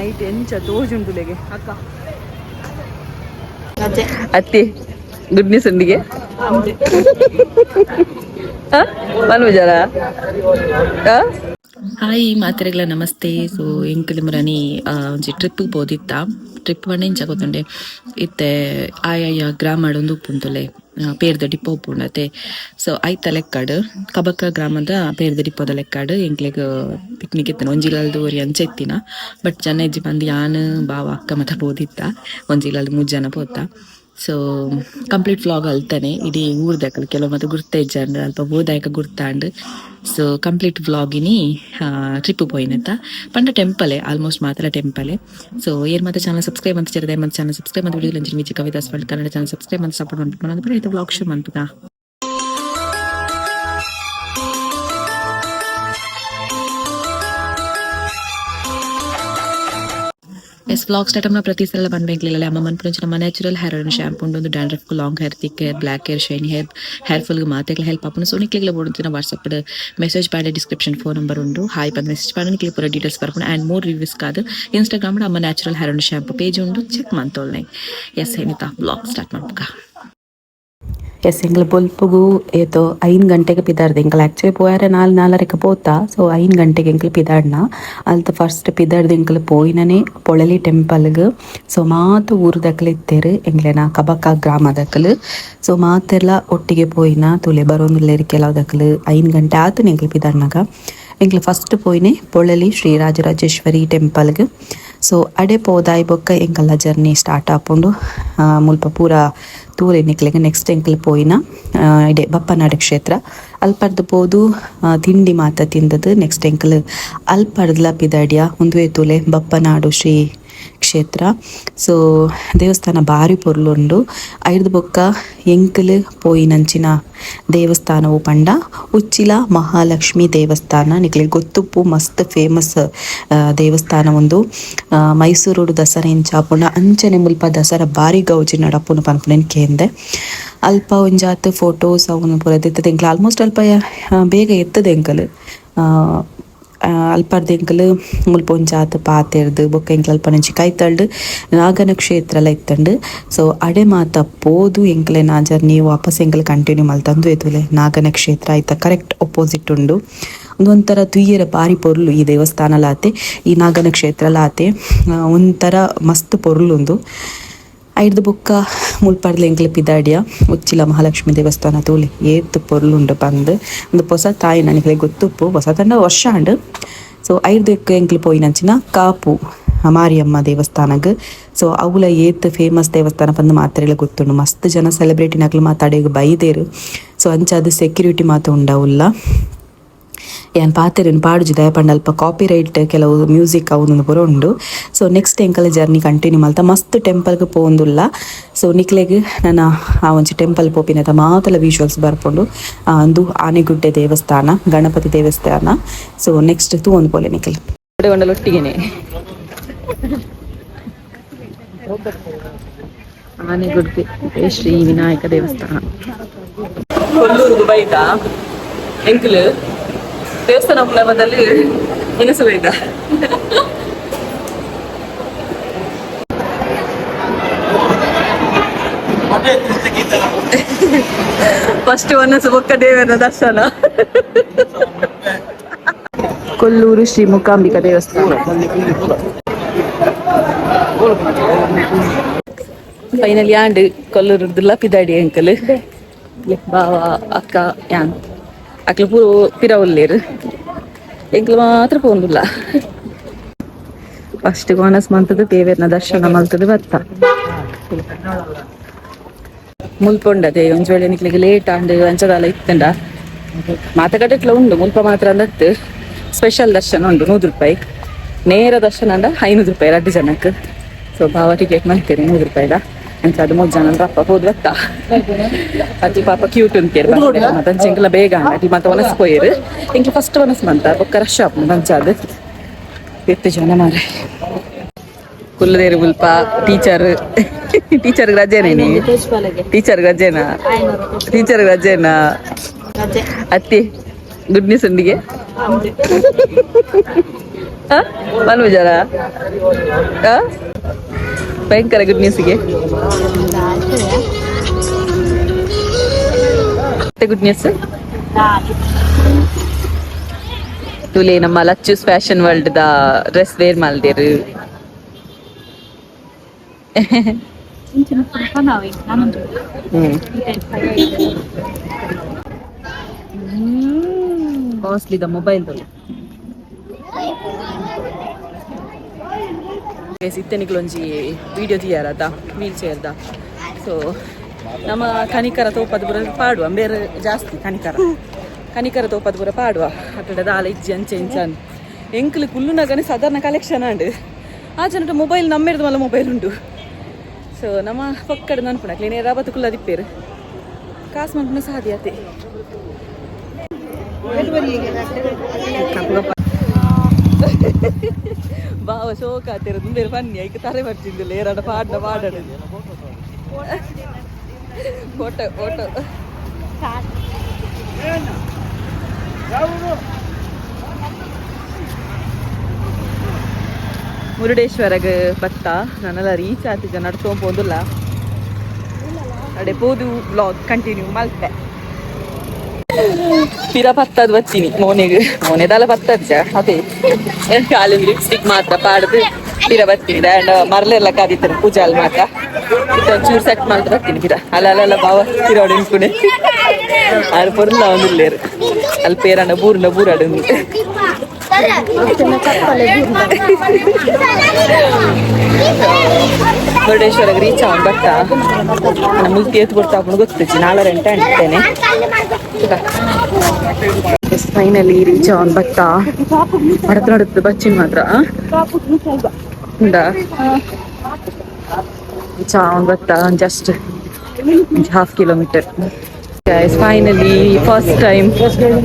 Night ಎಂಚ ತೋಜುಂಟುಲೆಗೆ ಅಕ್ಕ ಅತ್ತಿ ಗುಡ್ ನ್ಯೂಸ್ ಉಂಡಿಗೆ ಮನ್ವಿಜಾರ ಹಾಯ್ ಮಾತ್ರೆಗಳ ನಮಸ್ತೆ. ಸೊ ಎಂಕಲ್ ಮುರನಿ ಒಂಜಿ ಟ್ರಿಪ್ಗೆ ಬೋದಿತ್ತ. ಟ್ರಿಪ್ ಪಂಡ ಇಂಚ ಗೊತ್ತುಂಡೆ ಇತ್ತೆ ಆಯಾಯ ಗ್ರಾಮಡ್ ಉಪ್ಪುಂತುಲೆ ಪೇರ್ದ ಡಿಪೋ ಉಪ್ಪುಂಡತೆ. ಸೊ ಐತ ಲೆಕ್ಕಡ್ ಕಬಕ್ಕ ಗ್ರಾಮದ ಪೇರ್ದ ಡಿಪೋದ ಲೆಕ್ಕಡ್ ಎಂಕ್ಲೆಗ್ ಪಿಕ್ನಿಕ್ ಇತ್ತನ ಒಂಜಿಲಲ್ದು ಒರಿ ಅಂಚ ಎತ್ತಿನ. ಬಟ್ ಜನ ಇಜ್ಜಿ ಬಂದು ಯಾನ್ ಬಾವ ಅಕ್ಕ ಮತ ಬೋದಿತ್ತ ಒಂಜಿಲಲ್ದು 3 ಜನ ಪೋತ. ಸೊ ಕಂಪ್ಲೀಟ್ ವ್ಲಾಗ್ ಅಲ್ತಾನೆ ಇಡೀ ಊರ್ದಕ್ಕಲು ಕೆಲವು ಮತ್ತೆ ಗುರ್ತ ಇಜ್ಜಂಡ್ ಅಲ್ಪ ಬೋದಾಯಕ ಗುರ್ತಾಂಡ್. ಸೊ ಕಂಪ್ಲೀಟ್ ವ್ಲಾಗಿನಿ ಟ್ರಿಪ್ ಪೋಯಿನಂತ ಪಂಡ ಟೆಂಪಲೇ ಆಲ್ಮೋಸ್ಟ್ ಮಾತ್ರ ಟೆಂಪಲೇ. ಸೊ ಏರ್ ಮಾತ್ರ ಚಾನಲ್ ಸಬ್ಸ್ಕ್ರೈಬ್ ಅಂತ ಚಿರದೆ ಮತ್ತೆ ಚಾನಲ್ ಸಬ್ಸ್ಕ್ರೈಬ್ ಅಂತ ವಿಡಿಯೋ ಲಂಚಿನ ಮಿಚ್ಚಿ Kavitha's fund Kannada channel subscribe ಅಂತ ಸಪೋರ್ಟ್ ಮಾಡ್ಬಿಟ್ಟು ಅಂದ್ರೆ ಇದು ವ್ಲಾಗ್ ಶುರು ಮಾಡ್ಬಿಟ್ಟ. ಎಸ್ ವ್ಲಾಗ್ ಸ್ಟಾರ್ಟ್ ಅಮ್ಮ ಪ್ರತಿ ಸಲ ಬಂದ್ಬೇಕಿಲ್ಲ ಅಮ್ಮ ಮನ್ಪುಂಚ ನಮ್ಮ ನ್ಯಾಚುರಲ್ ಹೇರ್ ಆಯಿಲ್ ಶಾಂಪೂ ಒಂದು dandruff long hair thick hair black hair shiny hair full ಮಾತೆಗಳ ಹೆಲ್ಪ್ ಆಪನು. ಸೊ ನಿಕ್ಲಿಗ್ಲ ಬೋಡುತ್ತಿನ ವಾಟ್ಸಪ್ ಮೆಸೇಜ್ ಪಾಡೆ ಡಿಸ್ಕ್ರಿಪ್ಷನ್ ಫೋನ್ ನಂಬರ್ ಉಂಡು. ಹಾಯ್ ಬಂದು ಮೆಸೇಜ್ ಪಾಡ ನಿಕ್ಲಿ ಪೂರ ಡೀಟೇಲ್ಸ್ ಬರ್ಕೊಂಡು ಆ್ಯಂಡ್ ಮೋರ್ ರಿವ್ಯೂಸ್ ಕಾದು Instagram Amma natural hair oil shampoo page ಉಂಡು ಚೆಕ್ ಮಾಡ್ತೋಳ್ನೆ. ಎಸ್ ಏನಿತಾ ವ್ಲಾಗ್ ಸ್ಟಾರ್ಟ್ ಮಾಡ್ಬೇಕ. ಎಸ್ ಎಂಗ್ಲ ಬೊಲ್ಪುಗು ಏತೋ 5 ಗಂಟೆಗೆ ಪಿದಾರ್ದು ಎಂಕಲ್ ಆ್ಯಕ್ಚುಲಿ ಪೋಯಾರೆ 4:04ಕ್ಕೆ ಪೋತಾ. ಸೊ 5 ಗಂಟೆಗೆ ಎಂಕಲ್ ಪಿದಾಡ್ನ ಅಲ್ತ ಫಸ್ಟ್ ಪಿದಾಡ್ದು ಎಂಕಲ್ ಪೋಯಿನನೇ ಪೊಳಲಿ ಟೆಂಪಲ್ಗೆ. ಸೊ ಮಾತು ಊರ್ದಕ್ಕಲು ಇತ್ತೇರು ಎಂಗ್ಲೆನ ಕಬಕ ಗ್ರಾಮದಕ್ಕಲು. ಸೊ ಮಾತೆಲ್ಲ ಒಟ್ಟಿಗೆ ಪೋಯಿನ ತುಲೆ ಬರೋಂದುಲ್ಲೇರಿ ಕೆಲವುದಕ್ಕಲು 5 ಗಂಟೆ ಆತು ಎಂಕಲ್ ಪಿದಾಡ್ನಾಗ. ಎಂಕ್ಲು ಫಸ್ಟ್ ಪೋಯಿನೆ ಪೊಳಲಿ ಶ್ರೀ ರಾಜರಾಜೇಶ್ವರಿ ಟೆಂಪಲ್ಗೆ. ಸೊ ಅಡೆ ಪೋದಾಯ್ ಬೊಕ್ಕ ಎಂಕಲ್ನ ಜರ್ನಿ ಸ್ಟಾರ್ಟ್ ಆಪುಂಡು ಮುಲ್ಪ ಪೂರ ತೂರೆ ನಿಕ್ಲೆಗೆ. ನೆಕ್ಸ್ಟ್ ಎಂಕಲ್ ಪೋಯಿನ ಇಡೆ ಬಪ್ಪನಾಡು ಕ್ಷೇತ್ರ ಅಲ್ಪರ್ದು ಪೋದು ತಿಂಡಿ ಮಾತ ತಿಂದದು. ನೆಕ್ಸ್ಟ್ ಎಂಕಲ್ ಅಲ್ಪರ್ದ್ಲ ಪಿದಾಡಿಯ ಒಂದುವೆ ತೂಲೆ ಬಪ್ಪನಾಡು ಶ್ರೀ ಕ್ಷೇತ್ರ. ಸೊ ದೇವಸ್ಥಾನ ಭಾರಿ ಪೊರ್ಲುಂಡು. ಐದು ಬೊಕ್ಕ ಎಂಕಲ್ ಪೋಯಿನಂಚಿನ ದೇವಸ್ಥಾನವು ಪಂಡ ಉಚ್ಚಿಲ ಮಹಾಲಕ್ಷ್ಮಿ ದೇವಸ್ಥಾನ. ನಿಕ್ಲಿಗೆ ಗೊತ್ತುಪ್ಪು ಮಸ್ತ್ ಫೇಮಸ್ ದೇವಸ್ಥಾನ ಒಂದು. ಮೈಸೂರು ದಸರಾ ಇಂಚಾಪುಂಡ ಅಂಚನೆ ಮುಲ್ಪ ದಸರಾ ಭಾರಿ ಗೌಜಿ ನಡಪುನ ಪನ್ಪುನೆನ್ ಕೇಂದೆ ಅಲ್ಪ ಒಂಜಾತ್ ಫೋಟೋಸ್ ಅವನು ಪೂರ ಎತ್ತದ ಎಂಕಲ್ ಆಲ್ಮೋಸ್ಟ್ ಅಲ್ಪ ಬೇಗ ಎತ್ತದ ಎಂಕಲ್ ಅಲ್ಪರ್ದು ಎಂಕಲ್ ಮುಲ್ಪ ಒಂಜಾತ್ ಪಾತೆರ್ದು ಬೊಕ್ಕ ಎಂಕಲ್ ಅಲ್ಪ ನಂಚಿ ಕೈತಳ್ದು ನಾಗನ ಕ್ಷೇತ್ರ ಇತ್ತಂಡು. ಸೊ ಅಡೆ ಮಾತ ಪೋದು ಎಂಕಲೆ ನಾ ಜರ್ನಿ ವಾಪಸ್ ಎಂಕಲ್ ಕಂಟಿನ್ಯೂ ಮಲ್ತಂದು ಎದುಲೆ ನಾಗನ ಕ್ಷೇತ್ರ ಆಯ್ತ ಕರೆಕ್ಟ್ ಅಪೋಸಿಟ್ ಉಂಡು. ಒಂಥರ ತುಯ್ಯರ ಬಾರಿ ಪೊರ್ಲು ಈ ದೇವಸ್ಥಾನಲಾತೆ ಈ ನಾಗನ ಕ್ಷೇತ್ರಲಾತೆ ಒಂಥರ ಮಸ್ತ್ ಪೊರ್ಲುಂದು. ಐದು ಬೊಕ್ಕ ಮುಲ್ಪರ್ಲೆ ಎಂಕ್ಲೆ ಪಿದಾಡಿಯ ಉಚ್ಚಿಲ ಮಹಾಲಕ್ಷ್ಮಿ ದೇವಸ್ಥಾನ ತೋಲಿ ಏತ್ ಪೊರ್ಲುಂಡು ಬಂದು ಒಂದು ಹೊಸ ತಾಯಿ ನನಗೆ ಗೊತ್ತುಪ್ಪು ಹೊಸ ತಂಡ ವರ್ಷ ಅಂಡು. ಸೊ 5 ಎಂಕ್ಲು ಪೋಯಿನಂಚಿನ ಕಾಪು ಮಾರಿಯಮ್ಮ ದೇವಸ್ಥಾನಗ್. ಸೊ ಅವಳ ಏತ್ ಫೇಮಸ್ ದೇವಸ್ಥಾನ ಬಂದು ಮಾತ್ರೆಲ್ಲ ಗೊತ್ತುಂಡು. ಮಸ್ತ್ ಜನ ಸೆಲೆಬ್ರಿಟಿನಾಗ್ಲು ಮಾತಾಡೋದು ಬೈದೇರು. ಸೊ ಅಂಚಾದ ಸೆಕ್ಯೂರಿಟಿ ಮಾತು ಉಂಡವುಲ್ಲ ಏನ್ ಪಾತೆರೇನು ಪಾಡುಜಿ ದಯಪಂಡ ಅಲ್ಪ ಕಾಪಿ ರೈಟ್ ಕೆಲವು ಮ್ಯೂಸಿಕ್ ಅವೊಂದು ಪೂರ ಉಂಡು. ಸೊ ನೆಕ್ಸ್ಟ್ ಎಂಕಲ್ ಜರ್ನಿ ಕಂಟಿನ್ಯೂ ಮಲ್ತ ಮಸ್ತ್ ಟೆಂಪಲ್ಗೆ ಪೋಂದುಲ್ಲ. ಸೊ ನಿಕ್ಲೆಗ್ ನಾನು ಆ ಒಂಜಿ ಟೆಂಪಲ್ ಪೋಪಿನದ ಮಾತಲ ವಿಜುವಲ್ಸ್ ಬರ್ಕೊಂಡು ಅಂದು ಆನೆಗುಡ್ಡೆ ದೇವಸ್ಥಾನ ಗಣಪತಿ ದೇವಸ್ಥಾನ. ಸೊ ನೆಕ್ಸ್ಟ್ ತೂ ಒಂದು ಪೋಲೆ ನಿಕ್ಲೆ ಒಟ್ಟಿಗೆನೆ ಆನೆಗುಡ್ಡೆ ಶ್ರೀ ವಿನಾಯಕ ದೇವಸ್ಥಾನ ಕೊಲ್ಲೂರು ಬೈತ ಎಂಕಲ್ ದೇವಸ್ಥಾನ ಉಪಲಭದಲ್ಲಿ ಎನಿಸಬೇಕ. ಫಸ್ಟ್ ಒನ್ನಸು ಬೊಕ್ಕ ದೇವರ ದರ್ಶನ. ಕೊಲ್ಲೂರು ಶ್ರೀ ಮೂಕಾಂಬಿಕಾ ದೇವಸ್ಥಾನ. ಫೈನಲಿ ಆಂಡ್ ಕೊಲ್ಲೂರು ಪಿದಾಡಿ ಅಂಕಲ್ ಬಾವ ಅಕ್ಕ ಯಾನ್ ಅಕ್ಲು ಪೂರ ಪಿರವಲ್ಲೇರು ಎಂಕ್ಲು ಮಾತ್ರ ಪೋಂದುಲ್ಲ. ಫಸ್ಟ್ ಗೋನಸ್ ಮಂತದ ದೇವೇರ್ನ ದರ್ಶನ ಮಲ್ತದ ಬತ್ತ ಮುಲ್ಪೊಂಡದೆ ಒಂಜ್ ವೇಳೆ ನಿಕ್ಲಿಗೆ ಲೇಟ್ ಆಂಡ್ ಅಂಚದಾಲ ಇತ್ತಂಡ ಮಾತಕಟ್ಟೆಟ್ಲ ಉಂಡು ಮುಲ್ಪ ಮಾತ್ರ ಅಂದತ್ತು ಸ್ಪೆಷಲ್ ದರ್ಶನ ಉಂಡು 100 ರೂಪಾಯಿ ನೇರ ದರ್ಶನ ಅಂಡ 500 ರೂಪಾಯಿ 2 ಜನಕ್ಕೆ. ಸೊ ಭಾವ ಟಿಕೆಟ್ ಮಾಡ್ತೀರಿ 100 ರೂಪಾಯಿದ ಅಂಚ ಅದು 3 ಜನ ಅಪ್ಪ ಹೋದ್ ಬತ್ತ ಅತಿ ಪಾಪ ಕ್ಯೂಟ್ ಅಂತೀರಿ ಮತ್ತೆ ಎಂಕಲ ಬೇಗ ಅಟಿ ಮತ್ತೆ ಒನಸ್ ಪೋಯಿರು ಎಂಕ್ಲ ಫಸ್ಟ್ ಒನಸ್ ಮಂತ ಬೊಕ್ಕ ರಶ್ ಆಪ್ ಮಂಚಾದ 8 ಜನ ಮಾರೆ ಕುಲ್ಲದೇರು ಮುಲ್ಪ ಟೀಚರ್ ರಜೆನೇನಿ ಟೀಚರ್ ರಜೆನಾ ಅತ್ತಿ ಗುಡ್ ನ್ಯೂಸ್ ಉಂಡಿಗೆ ಮನ್ ವಿಚಾರ ಭಯಂಕರ ಗುಡ್ ನ್ಯೂಸ್ಗೆ ಗುಡ್ ನ್ಯೂಸ್ ತುಲೆ ನಮ್ಮ ಲಚ್ಚೂಸ್ ಫ್ಯಾಷನ್ ವರ್ಲ್ಡ್ ದ ಡ್ರೆಸ್ ವೇರ್ ಮಲ್ದೇರು ಕಾಸ್ಟ್ಲಿ ದ ಮೊಬೈಲ್ ಇತ್ತನಿಗಳೊಂಜಿ ವಿಡಿಯೋ ತೀಯಾರದ ವೀಲ್ ಚೇರ್ದ ಸೊ ನಮ್ಮ ಕನಿಕರ ತೋಪದ ಪುರ ಪಾಡುವ ಬೇರೆ ಜಾಸ್ತಿ ಕನಿಕರ ತೋಪದ ಪುರ ಪಾಡುವ ಅಕಡೆ ದಾಲ ಇಜ್ಜಿ ಅಂಚೆ ಇಂಚನ್ ಎಂಕ್ಲು ಕುಲ್ಲುನಾಗನೆ ಸಾಧಾರಣ ಕಲೆಕ್ಷನ್ ಅಂಡು ಆ ಜನಟ ಮೊಬೈಲ್ ನಮ್ಮೆರ್ದು ಮಲ್ಲ ಮೊಬೈಲ್ ಉಂಟು ಸೊ ನಮ್ಮ ಪಕ್ಕಡ ನನ್ಪುಣ ಕ್ಲೀನೇ ರಾಬತ್ತು ಕುಲ್ಲ ದಿಪ್ಪೇರು ಕಾಸು ಮನ್ಪುಣ ಸಾಧ್ಯಾತೆ ಬಾವ ಶೋಕ ಆತಿರೋದು ಬೇರೆ ಬನ್ನಿ ಐಕೆ ತಲೆ ಬರ್ತಿದ್ದಿಲ್ಲ ಏರಾಡ ಪಾಡಾಡ ಫೋಟೋ ಮುರುಡೇಶ್ವರಗ ಬತ್ತ ನನ್ನೆಲ್ಲ ರೀಚ್ ಆತಿದ್ದ ನಡ್ಕೊಂಡ್ ಹೋದಿಲ್ಲ ಅಡೆ ಬೋದು ಬ್ಲಾಗ್ ಕಂಟಿನ್ಯೂ ಮಲ್ಪೆ ಪಿರ ಪತ್ತದ್ ಬತ್ತೀನಿ ಮೋನೆದಲ್ಲ ಪತ್ತಜ್ಜ ಅದೇ ಕಾಲಿನ ಲಿಪ್ಸ್ಟಿಕ್ ಮಾತ್ರ ಪಾಡ್ದು ಪಿರ ಬತ್ತೀನಿ ಅಂಡ್ ಮರಳೆಲ್ಲ ಕಾದಿತ್ತಾರೆ ಪೂಜಾಲ್ ಮಾತ್ರ ಚೂರು ಸೆಟ್ ಮಾಡ್ದು ಬರ್ತೀನಿ ಪಿರ ಅಲ್ಲ ಬಾವ ಪಿರೋಡು ಇನ್ಕುಣೆ ಆರು ಪೊರ್ಲ ಒಂದಿಲ್ಲೇರು ಅಲ್ಲಿ ಪೇರಣ್ಣ ಬೂರಾಡು ಮುರುಡೇಶ್ವರಗೆ ರೀಚ್ ಆಗ ಬತ್ತ ಮುಲ್ತಿ ಎತ್ತು ಬಿಡ್ತಾ ಗೊತ್ತಿಚ್ಚಿ 4 ಗಂಟೆ ಅಂತೇನೆ ಫೈನಲಿ ರೀಚ್ ಆನ್ ಬತ್ತ ನಡುತ್ತು ಬಚ್ಚಿನ ಮಾತ್ರ ರೀಚ್ ಆನ್ ಬತ್ತ just 1/2 kilometre finally first time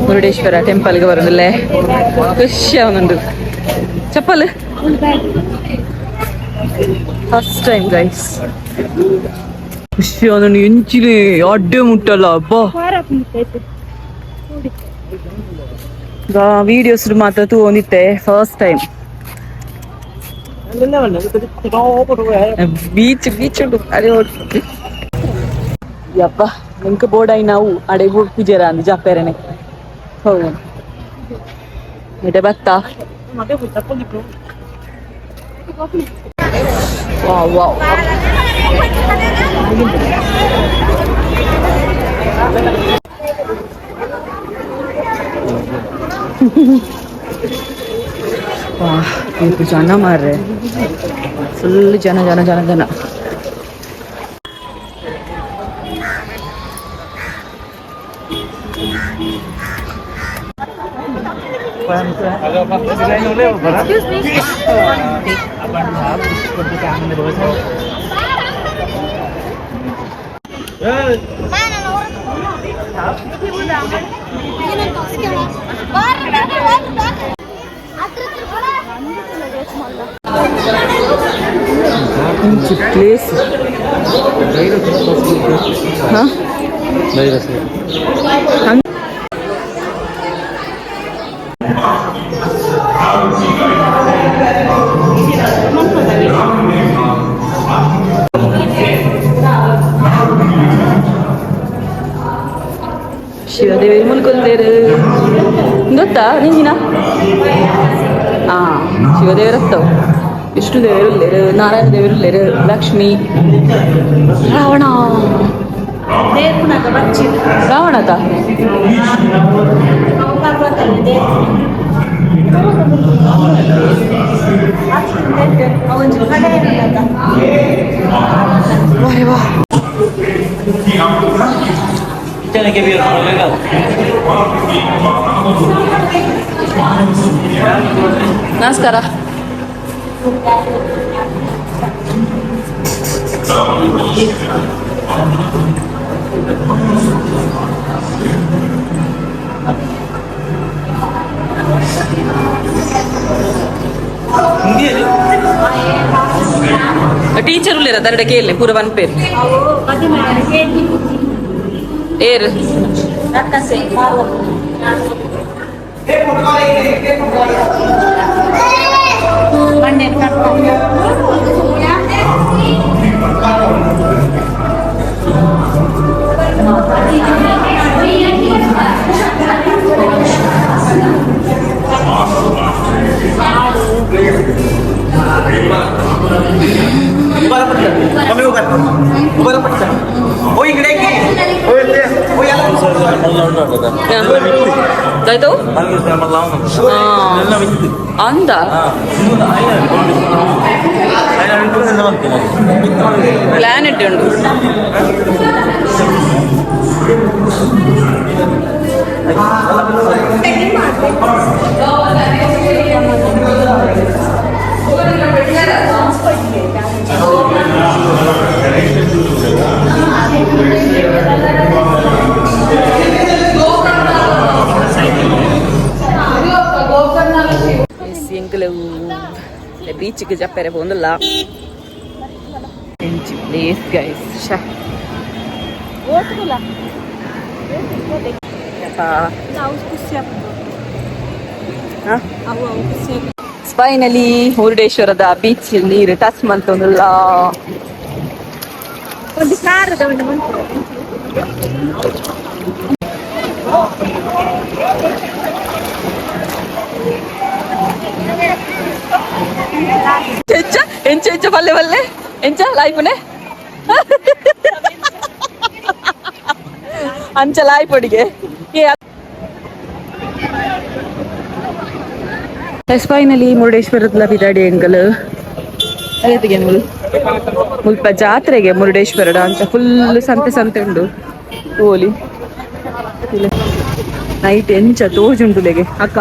Murudeshwar ಟೆಂಪಲ್ಗೆ ಬರೋದಿಲ್ಲೇ ಖುಷಿ ಅವನೊಂದು ಚಪ್ಪಲ್ ಫಸ್ಟ್ ಟೈಮ್ ಗೈಸ್ ಖುಷಿ ಅವನೊಂದು ಎಂಚಿಲಿ ಅಡ್ಡೆ ಮುಟ್ಟಲ್ಲ ಅಬ್ಬಾ ವಿಡಿಯೋಸ್ ಮಾತ್ರ ತಗೊಂಡಿತ್ತೆ ಫಸ್ಟ್ ಟೈಮ್ ಬೀಚ್ ಉಂಟು ಅದೇ ಯಪ್ಪ ನಿಂಕ ಬೋಡಾಯಿ ನಾವು ಅಡೆ ಪೂಜೆರ ಅಂದ್ ಜಾಪೇರನೆ ಹೌದು ಎಡೆ ಬತ್ತ ವಾವ್ ಇದು ಜನ ಮಾರ್ರೆ ಫುಲ್ ಜನ ಪ್ಲೇಸ್ ಶಿವದೇವಿ ಮುಲ್ಕೊಂಡೇರು ಗೊತ್ತಾ ನಿಂಗಿನ ಶಿವದೇವರತ್ತವು ವಿಷ್ಣು ದೇವರುಲ್ಲೇರು ನಾರಾಯಣ ದೇವರುಲ್ಲೇರು ಲಕ್ಷ್ಮಿ ರಾವಣ ರಾವಣತ ನಮಸ್ಕಾರ ಟೀಚರ್ ಉಳ್ಳೇರ ತರಡೆ ಕೇಳಿ ಪೂರ ಒನ್ ಪೇರ್ ಏರ್ ಆಯ್ತು ಅಂದ ಪ್ಲಾನೆಟ್ ಉಂಟು. ಬೀಚ್ಗೆ ಜಪ್ಪರೆ ಹೋಗಲ್ಲ ಪ್ಲೇಸ್ ಗೈಸ್. ಫೈನಲಿ ಮುರುಡೇಶ್ವರದ ಬೀಚ್ ನೀರು ಟಚ್ ಮಂತೊಂದುಲ್ಲ. ಎಂಚ ಪಲ್ಲೆ ಪಲ್ಲೆ ಎಂಚ ಲಾಯ್ಪುನೆ ಅಂಚ ಲಾಯ್ಪೊಡಿಗೆ ಫೈನಲಿ ಮುರುಡೇಶ್ವರದ ಬಿದಾಡಿ ಎಂಕಲ್ ಅದಕ್ಕೆ ಮುಲ್ಪ ಜಾತ್ರೆಗೆ ಮುರುಡೇಶ್ವರದ ಅಂತ ಫುಲ್ ಸಂತೆ ಸಂತೆ ಉಂಡು. ಓಲಿ ನೈಟ್ ಎಂಚ ತೋಜುಂಟುಲೆಗೆ ಅಕ್ಕ